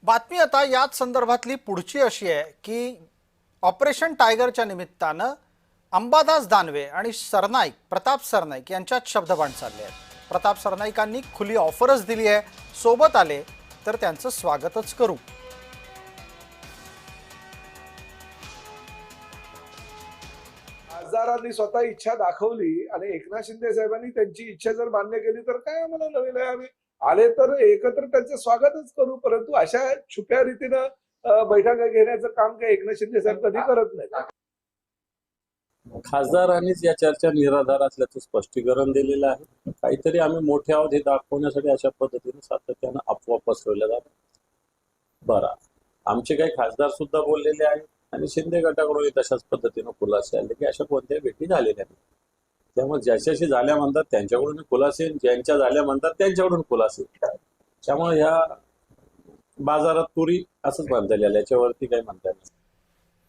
बातमी आता याच संदर्भातली पुढची अशी आहे की ऑपरेशन टायगरच्या निमित्तानं अंबादास दानवे आणि सरनाईक प्रताप सरनाईक यांच्यात शब्दबाण चालले आहेत। प्रताप सरनाईकांनी खुली ऑफरच दिली आहे, सोबत आले तर त्यांचं स्वागतच करू। खासदारांनी स्वतः इच्छा दाखवली आणि एकनाथ शिंदे साहेबांनी त्यांची इच्छा जर मान्य केली तर काय आम्हाला नवीन आहे, आम्ही आले तर एकत्र त्यांचं स्वागतच करू। परंतु अशा छुप्या रीतीनं बैठका घेण्याचं काम काही एकनाथ शिंदे साहेब कधी करत नाही। खासदारांनीच या चर्चा निराधार असल्याचं स्पष्टीकरण दिलेलं आहे। काहीतरी आम्ही मोठे आहोत हे दाखवण्यासाठी अशा पद्धतीने सातत्यानं अफवा पसरवल्या जातात। बरं, आमचे काही खासदार सुद्धा बोललेले आहेत आणि शिंदे गटाकडून तशाच पद्धतीनं खुलासे आले की अशा कोणत्याही भेटी झालेल्या नाही। त्यामुळे ज्याच्याशी झाल्या म्हणतात त्यांच्याकडून खुलासे, ज्यांच्या झाल्या म्हणतात त्यांच्याकडून खुलासे। त्यामुळे ह्या बाजारात तुरी असंच म्हणता येईल, याच्यावरती काही म्हणता येईल।